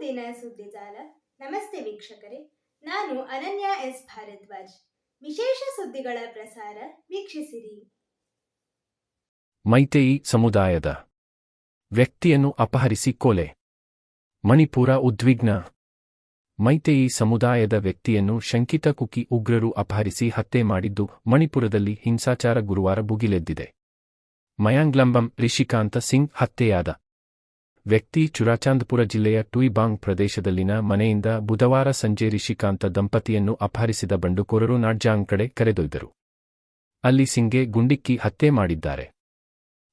ದೈನಂದಿನ ಸುದ್ದಿಜಾಲ. ನಮಸ್ತೆ ವೀಕ್ಷಕರೇ, ನಾನು ಅನನ್ಯ ಎಸ್ ಭಾರದ್ವಾಜ್. ವಿಶೇಷ ಸುದ್ದಿಗಳ ಪ್ರಸಾರ ವೀಕ್ಷಿಸಿರಿ. ಮೈತೇಯಿ ಸಮುದಾಯದ ವ್ಯಕ್ತಿಯನ್ನು ಅಪಹರಿಸಿ ಕೊಲೆ. ಮಣಿಪುರ ಉದ್ವಿಗ್ನ. ಮೈತೇಯಿ ಸಮುದಾಯದ ವ್ಯಕ್ತಿಯನ್ನು ಶಂಕಿತ ಕುಕಿ ಉಗ್ರರು ಅಪಹರಿಸಿ ಹತ್ಯೆ ಮಾಡಿದ್ದು ಮಣಿಪುರದಲ್ಲಿ ಹಿಂಸಾಚಾರ ಗುರುವಾರ ಭುಗಿಲೆದ್ದಿದೆ. ಮಯಾಂಗ್ಲಂಬಂ ರಿಷಿಕಾಂತ ಸಿಂಗ್ ಹತ್ಯೆಯಾದ ವ್ಯಕ್ತಿ ಚುರಾಚಾಂದ್ಪುರ ಜಿಲ್ಲೆಯ ಟುಯಿಬಾಂಗ್ ಪ್ರದೇಶದಲ್ಲಿನ ಮನೆಯಿಂದ ಬುಧವಾರ ಸಂಜೆ ರಿಷಿಕಾಂತ ದಂಪತಿಯನ್ನು ಅಪಹರಿಸಿದ ಬಂಡುಕೋರರು ನಾಡ್ಜಾಂಗ್ ಕಡೆ ಕರೆದೊಯ್ದರು. ಅಲ್ಲಿ ಸಿಂಗ್ಗೆ ಗುಂಡಿಕ್ಕಿ ಹತ್ಯೆ ಮಾಡಿದ್ದಾರೆ.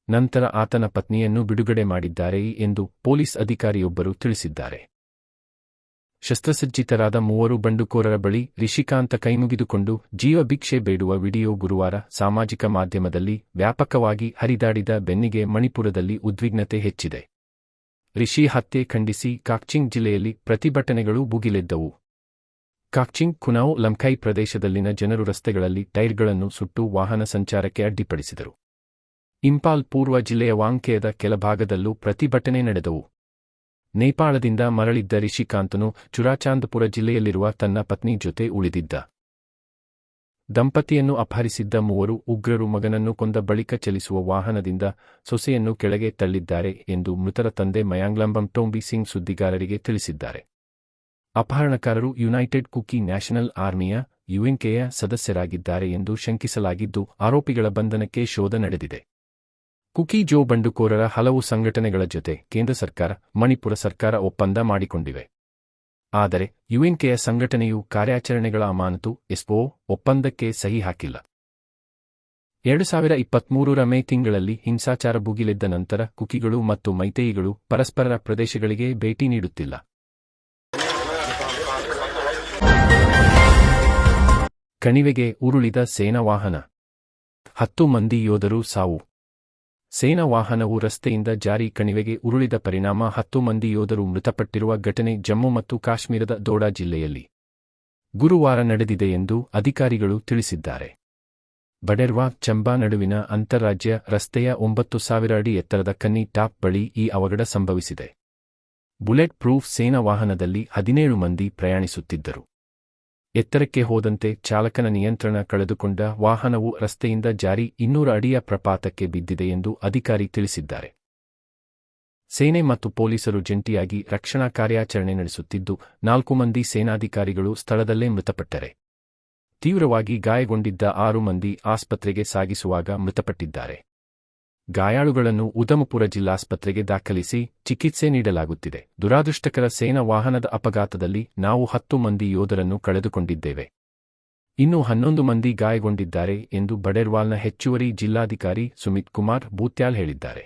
ನಂತರ ಆತನ ಪತ್ನಿಯನ್ನು ಬಿಡುಗಡೆ ಮಾಡಿದ್ದಾರೆ ಎಂದು ಪೊಲೀಸ್ ಅಧಿಕಾರಿಯೊಬ್ಬರು ತಿಳಿಸಿದ್ದಾರೆ. ಶಸ್ತ್ರಸಜ್ಜಿತರಾದ ಮೂವರು ಬಂಡುಕೋರರ ಬಳಿ ರಿಷಿಕಾಂತ ಕೈಮುಗಿದುಕೊಂಡು ಜೀವ ಭಿಕ್ಷೆ ಬೇಡುವ ವಿಡಿಯೋ ಗುರುವಾರ ಸಾಮಾಜಿಕ ಮಾಧ್ಯಮದಲ್ಲಿ ವ್ಯಾಪಕವಾಗಿ ಹರಿದಾಡಿದ ಬೆನ್ನಿಗೆ ಮಣಿಪುರದಲ್ಲಿ ಉದ್ವಿಗ್ನತೆ ಹೆಚ್ಚಿದೆ. ರಿಷಿ ಹತ್ಯೆ ಖಂಡಿಸಿ ಕಾಕ್ಚಿಂಗ್ ಜಿಲ್ಲೆಯಲ್ಲಿ ಪ್ರತಿಭಟನೆಗಳು ಭುಗಿಲೆದ್ದವು. ಕಾಕ್ಚಿಂಗ್, ಕುನಾವ್, ಲಂಕೈ ಪ್ರದೇಶದಲ್ಲಿನ ಜನರು ರಸ್ತೆಗಳಲ್ಲಿ ಟೈರ್ಗಳನ್ನು ಸುಟ್ಟು ವಾಹನ ಸಂಚಾರಕ್ಕೆ ಅಡ್ಡಿಪಡಿಸಿದರು. ಇಂಪಾಲ್ ಪೂರ್ವ ಜಿಲ್ಲೆಯ ವಾಂಖೇಯದ ಕೆಲಭಾಗದಲ್ಲೂ ಪ್ರತಿಭಟನೆ ನಡೆದವು. ನೇಪಾಳದಿಂದ ಮರಳಿದ್ದ ರಿಷಿಕಾಂತನು ಚುರಾಚಾಂದ್ಪುರ ಜಿಲ್ಲೆಯಲ್ಲಿರುವ ತನ್ನ ಪತ್ನಿ ಜೊತೆ ಉಳಿದಿದ್ದ. ದಂಪತಿಯನ್ನು ಅಪಹರಿಸಿದ್ದ ಮೂವರು ಉಗ್ರರು ಮಗನನ್ನು ಕೊಂದ ಬಳಿಕ ಚಲಿಸುವ ವಾಹನದಿಂದ ಸೊಸೆಯನ್ನು ಕೆಳಗೆ ತಳ್ಳಿದ್ದಾರೆ ಎಂದು ಮೃತರ ತಂದೆ ಮಯಾಂಗ್ಲಂಬಂ ಟೋಂಬಿ ಸಿಂಗ್ ಸುದ್ದಿಗಾರರಿಗೆ ತಿಳಿಸಿದ್ದಾರೆ. ಅಪಹರಣಕಾರರು ಯುನೈಟೆಡ್ ಕುಕಿ ನ್ಯಾಷನಲ್ ಆರ್ಮಿಯ ಯುಎನ್ಕೆಯ ಸದಸ್ಯರಾಗಿದ್ದಾರೆ ಎಂದು ಶಂಕಿಸಲಾಗಿದ್ದು ಆರೋಪಿಗಳ ಬಂಧನಕ್ಕೆ ಶೋಧ ನಡೆದಿದೆ. ಕುಕಿ ಜೋ ಬಂಡುಕೋರರ ಹಲವು ಸಂಘಟನೆಗಳ ಜೊತೆ ಕೇಂದ್ರ ಸರ್ಕಾರ, ಮಣಿಪುರ ಸರ್ಕಾರ ಒಪ್ಪಂದ ಮಾಡಿಕೊಂಡಿವೆ. ಆದರೆ ಯುಎನ್ಕೆಯ ಸಂಘಟನೆಯು ಕಾರ್ಯಾಚರಣೆಗಳ ಅಮಾನತು ಎಸ್ಒ ಒಪ್ಪಂದಕ್ಕೆ ಸಹಿ ಹಾಕಿಲ್ಲ. 2023ರ ಮೇ ತಿಂಗಳಲ್ಲಿ ಹಿಂಸಾಚಾರ ಭುಗಿಲೆದ್ದ ನಂತರ ಕುಕಿಗಳು ಮತ್ತು ಮೈತೇಯಿಗಳು ಪರಸ್ಪರರ ಪ್ರದೇಶಗಳಿಗೆ ಭೇಟಿ ನೀಡುತ್ತಿಲ್ಲ. ಕಣಿವೆಗೆ ಉರುಳಿದ ಸೇನಾ ವಾಹನ. 10 ಮಂದಿ ಯೋಧರು ಸಾವು. ಸೇನಾ ವಾಹನವು ರಸ್ತೆಯಿಂದ ಜಾರಿ ಕಣಿವೆಗೆ ಉರುಳಿದ ಪರಿಣಾಮ 10 ಮಂದಿ ಯೋಧರು ಮೃತಪಟ್ಟಿರುವ ಘಟನೆ ಜಮ್ಮು ಮತ್ತು ಕಾಶ್ಮೀರದ ದೋಡಾ ಜಿಲ್ಲೆಯಲ್ಲಿ ಗುರುವಾರ ನಡೆದಿದೆ ಎಂದು ಅಧಿಕಾರಿಗಳು ತಿಳಿಸಿದ್ದಾರೆ. ಬಡೆರ್ವಾ ಚಂಬಾ ನಡುವಿನ ಅಂತಾರಾಜ್ಯ ರಸ್ತೆಯ 9000 ಅಡಿ ಎತ್ತರದ ಕನ್ನಿ ಟಾಪ್ ಬಳಿ ಈ ಅವಘಡ ಸಂಭವಿಸಿದೆ. ಬುಲೆಟ್ ಪ್ರೂಫ್ ಸೇನಾ ವಾಹನದಲ್ಲಿ 17 ಮಂದಿ ಪ್ರಯಾಣಿಸುತ್ತಿದ್ದರು. ಎತ್ತರಕ್ಕೆ ಹೋದಂತೆ ಚಾಲಕನ ನಿಯಂತ್ರಣ ಕಳೆದುಕೊಂಡ ವಾಹನವು ರಸ್ತೆಯಿಂದ ಜಾರಿ 200 ಅಡಿಯ ಪ್ರಪಾತಕ್ಕೆ ಬಿದ್ದಿದೆ ಎಂದು ಅಧಿಕಾರಿ ತಿಳಿಸಿದ್ದಾರೆ. ಸೇನೆ ಮತ್ತು ಪೊಲೀಸರು ಜಂಟಿಯಾಗಿ ರಕ್ಷಣಾ ಕಾರ್ಯಾಚರಣೆ ನಡೆಸುತ್ತಿದ್ದು 4 ಮಂದಿ ಸೇನಾಧಿಕಾರಿಗಳು ಸ್ಥಳದಲ್ಲೇ ಮೃತಪಟ್ಟರೆ, ತೀವ್ರವಾಗಿ ಗಾಯಗೊಂಡಿದ್ದ 6 ಮಂದಿ ಆಸ್ಪತ್ರೆಗೆ ಸಾಗಿಸುವಾಗ ಮೃತಪಟ್ಟಿದ್ದಾರೆ. ಗಾಯಾಳುಗಳನ್ನು ಉಧಮಪುರ ಜಿಲ್ಲಾಸ್ಪತ್ರೆಗೆ ದಾಖಲಿಸಿ ಚಿಕಿತ್ಸೆ ನೀಡಲಾಗುತ್ತಿದೆ. ದುರಾದೃಷ್ಟಕರ ಸೇನಾ ವಾಹನದ ಅಪಘಾತದಲ್ಲಿ ನಾವು 10 ಮಂದಿ ಯೋಧರನ್ನು ಕಳೆದುಕೊಂಡಿದ್ದೇವೆ. ಇನ್ನೂ 11 ಮಂದಿ ಗಾಯಗೊಂಡಿದ್ದಾರೆ ಎಂದು ಬಡೆರ್ವಾಲ್ನ ಹೆಚ್ಚುವರಿ ಜಿಲ್ಲಾಧಿಕಾರಿ ಸುಮಿತ್ ಕುಮಾರ್ ಬೂತ್ಯಾಲ್ ಹೇಳಿದ್ದಾರೆ.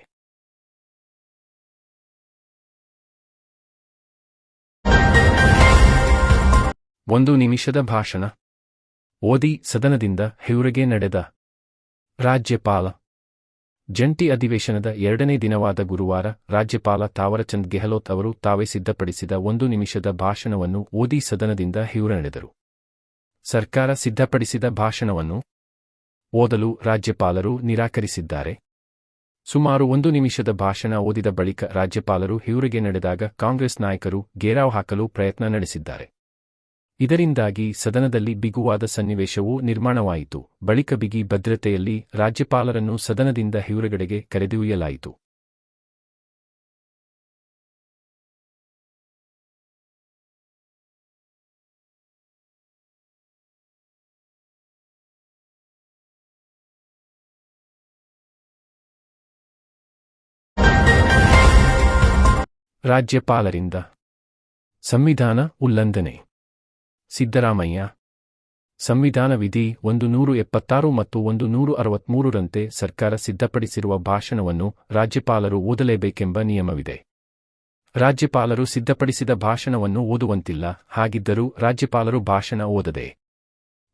ಒಂದು ನಿಮಿಷದ ಭಾಷಣ ಓದಿ ಸದನದಿಂದ ಹೊರಗೆ ನಡೆದ ರಾಜ್ಯಪಾಲ. ಜಂಟಿ ಅಧಿವೇಶನದ 2ನೇ ದಿನವಾದ ಗುರುವಾರ ರಾಜ್ಯಪಾಲ ತಾವರಚಂದ್ ಗೆಹ್ಲೋಟ್ ಅವರು ತಾವೇ ಸಿದ್ಧಪಡಿಸಿದ 1 ನಿಮಿಷದ ಭಾಷಣವನ್ನು ಓದಿ ಸದನದಿಂದ ಹೊರ ನಡೆದರು. ಸರ್ಕಾರ ಸಿದ್ಧಪಡಿಸಿದ ಭಾಷಣವನ್ನು ಓದಲು ರಾಜ್ಯಪಾಲರು ನಿರಾಕರಿಸಿದ್ದಾರೆ. ಸುಮಾರು 1 ನಿಮಿಷದ ಭಾಷಣ ಓದಿದ ಬಳಿಕ ರಾಜ್ಯಪಾಲರು ಹೊರಗೆ ನಡೆದಾಗ ಕಾಂಗ್ರೆಸ್ ನಾಯಕರು ಘೇರಾವ್ ಹಾಕಲು ಪ್ರಯತ್ನ ನಡೆಸಿದ್ದಾರೆ. ಇದರಿಂದಾಗಿ ಸದನದಲ್ಲಿ ಬಿಗುವಾದ ಸನ್ನಿವೇಶವೂ ನಿರ್ಮಾಣವಾಯಿತು. ಬಳಿಕ ಬಿಗಿ ಭದ್ರತೆಯಲ್ಲಿ ರಾಜ್ಯಪಾಲರನ್ನು ಸದನದಿಂದ ಹೊರಗಡೆಗೆ ಕರೆದೊಯ್ಯಲಾಯಿತು. ರಾಜ್ಯಪಾಲರಿಂದ ಸಂವಿಧಾನ ಉಲ್ಲಂಘನೆ. ಸಿದ್ದರಾಮಯ್ಯ ಸಂವಿಧಾನ ವಿಧಿ 176 ಮತ್ತು 163ರಂತೆ ಸರ್ಕಾರ ಸಿದ್ಧಪಡಿಸಿರುವ ಭಾಷಣವನ್ನು ರಾಜ್ಯಪಾಲರು ಓದಲೇಬೇಕೆಂಬ ನಿಯಮವಿದೆ. ರಾಜ್ಯಪಾಲರು ಸಿದ್ಧಪಡಿಸಿದ ಭಾಷಣವನ್ನು ಓದುವಂತಿಲ್ಲ. ಹಾಗಿದ್ದರೂ ರಾಜ್ಯಪಾಲರು ಭಾಷಣ ಓದದೆ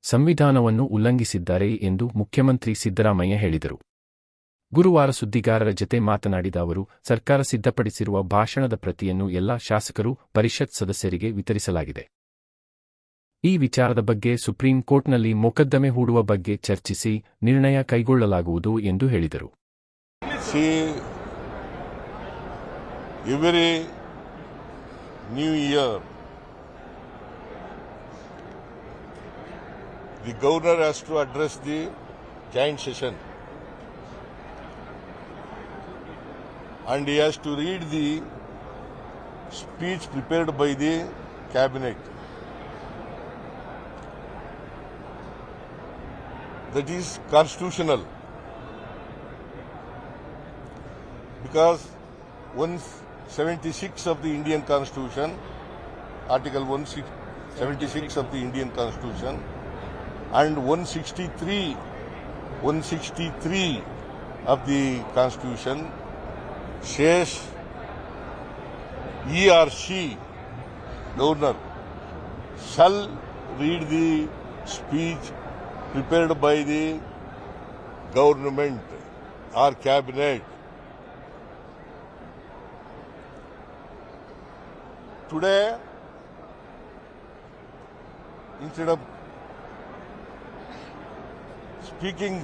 ಸಂವಿಧಾನವನ್ನು ಉಲ್ಲಂಘಿಸಿದ್ದಾರೆ ಎಂದು ಮುಖ್ಯಮಂತ್ರಿ ಸಿದ್ದರಾಮಯ್ಯ ಹೇಳಿದರು. ಗುರುವಾರ ಸುದ್ದಿಗಾರರ ಜತೆ ಮಾತನಾಡಿದ ಅವರು, ಸರ್ಕಾರ ಸಿದ್ಧಪಡಿಸಿರುವ ಭಾಷಣದ ಪ್ರತಿಯನ್ನು ಎಲ್ಲ ಶಾಸಕರು, ಪರಿಷತ್ ಸದಸ್ಯರಿಗೆ ವಿತರಿಸಲಾಗಿದೆ. ಈ ವಿಚಾರದ ಬಗ್ಗೆ ಸುಪ್ರೀಂ ಕೋರ್ಟ್ನಲ್ಲಿ ಮೊಕದ್ದಮೆ ಹೂಡುವ ಬಗ್ಗೆ ಚರ್ಚಿಸಿ ನಿರ್ಣಯ ಕೈಗೊಳ್ಳಲಾಗುವುದು ಎಂದು ಹೇಳಿದರು. See, every New Year, the governor has to address the joint session and he has to read the speech prepared by the cabinet. That is constitutional because 176 of the Indian Constitution, Article 176 of the Indian Constitution and 163 of the Constitution says he or she, governor, shall read the speech prepared by the government or cabinet. Today, instead of speaking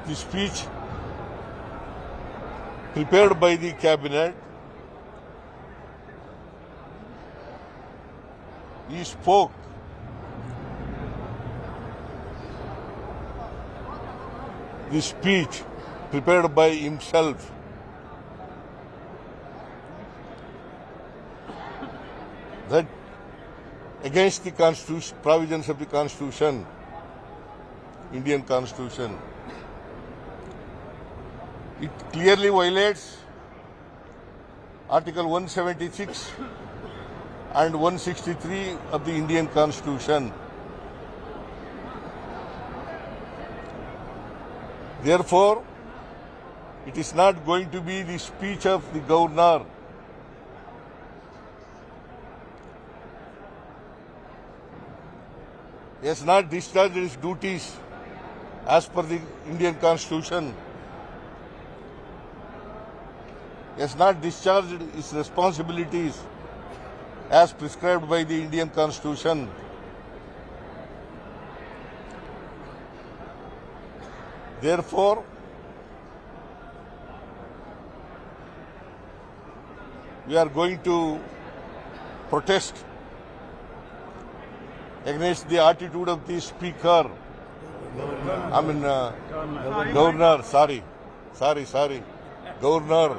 the speech prepared by the cabinet, he spoke the speech prepared by himself. That against the Constitution, provisions of the Constitution, Indian Constitution. It clearly violates Article 176 and 163 of the Indian Constitution. Therefore, it is not going to be the speech of the governor. He has not discharged his duties as per the Indian Constitution. He has not discharged his responsibilities as prescribed by the Indian Constitution. Therefore, we are going to protest against the attitude of the speaker. Governor, Governor.